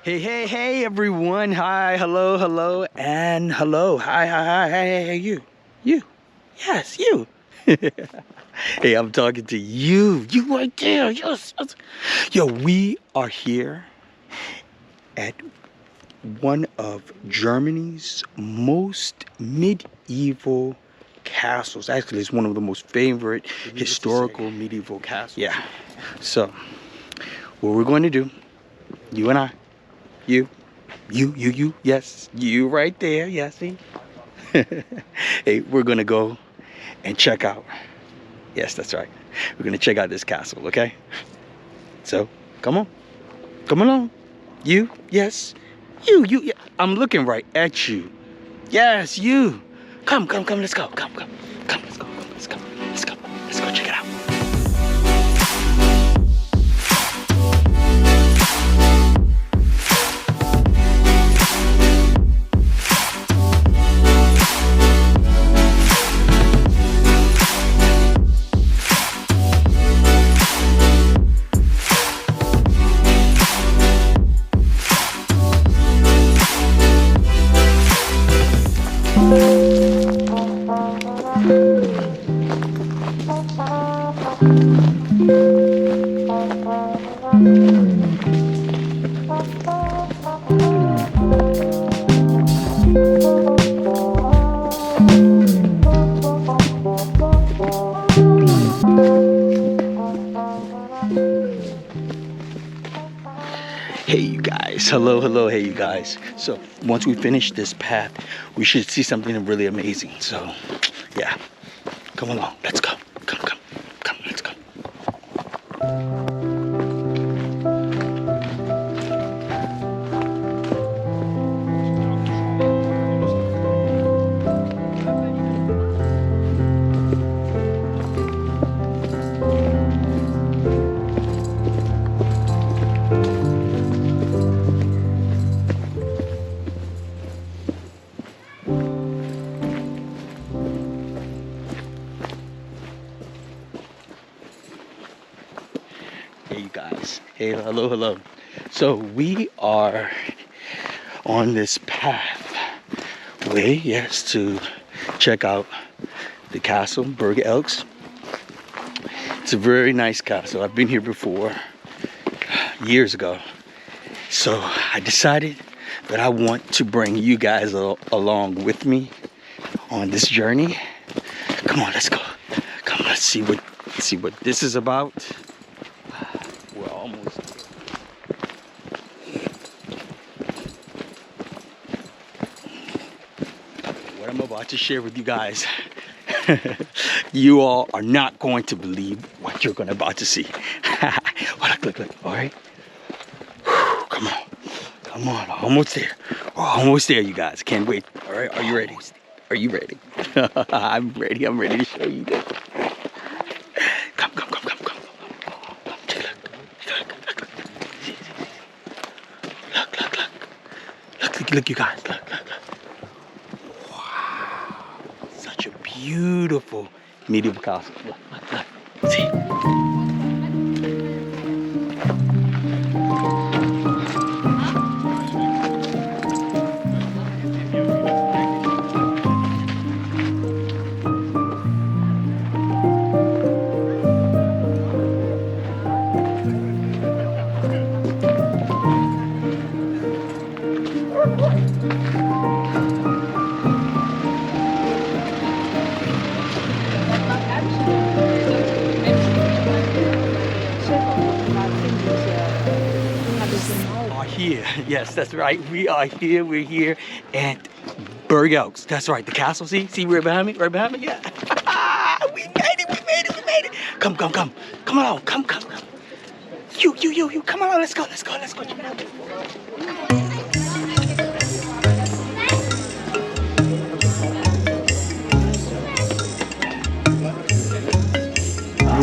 Hey everyone. Hi, hello, and hello. Hi, you. Yes, you. Hey, I'm talking to you. You right there. Yes. Yo, we are here at one of Germany's most medieval castles. Actually, it's one of the most favorite historical medieval castles. Yeah. So, what we're going to do, you and I, you, yes, you right there, yeah, see? Hey, we're gonna go and check out, yes, that's right, we're gonna check out this castle, okay? So, come along, you, yes, you, yeah. I'm looking right at you, yes, you, come, let's go, come, let's go check it out. Hey you guys, hello, hey you guys. So once we finish this path, we should see something really amazing. So yeah, come along, let's go. Come, let's go. Hey you guys, hey, hello. So we are on this pathway, yes, to check out the castle, Burg Eltz. It's a very nice castle. I've been here before, years ago. So I decided that I want to bring you guys along with me on this journey. Come on, let's go. Come, let's see what this is about. We're almost there. What I'm about to share with you guys, you all are not going to believe what you're about to see. Look, all right? Come on, almost there. We're almost there, you guys. Can't wait. All right, are you ready? Are you ready? I'm ready to show you this. Come. Look, you guys, look. Wow, such a beautiful medieval castle. Look, see. Yes, that's right. We are here. We're here at Burg Eltz. That's right. The castle. See right behind me? Right behind me? Yeah. We made it. We made it. We made it. Come. Come along. Come. You. Come on. Let's go.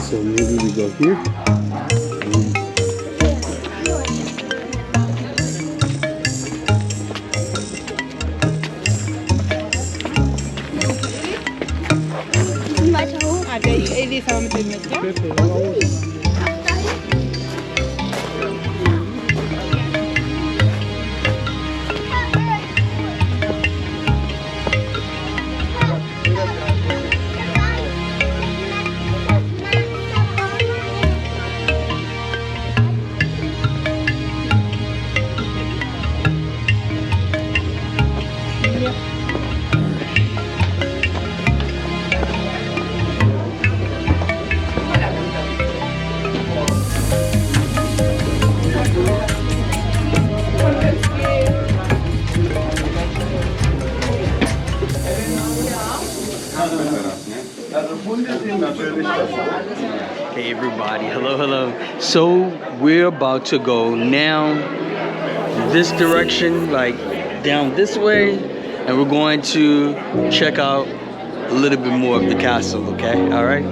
So maybe we go here. Weiter hoch. Der Elis aber mit dem mit, ja? Hey everybody, hello. So we're about to go now this direction, like down this way, and we're going to check out a little bit more of the castle, okay? All right?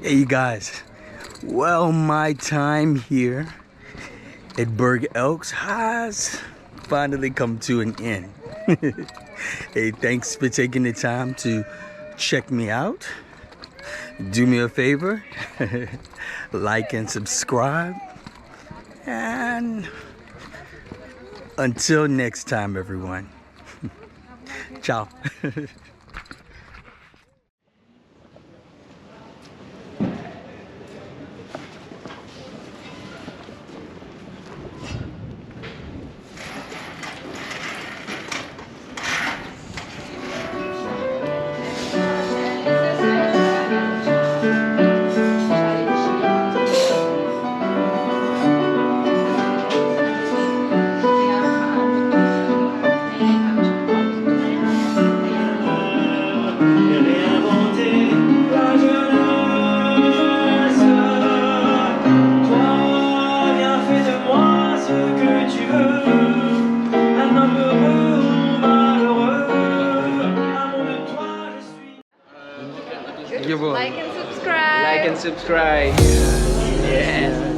Hey you guys, well, my time here at Burg Eltz has finally come to an end. Hey, thanks for taking the time to check me out. Do me a favor, like and subscribe, and until next time everyone, ciao. Like and subscribe. Like and subscribe. Yeah.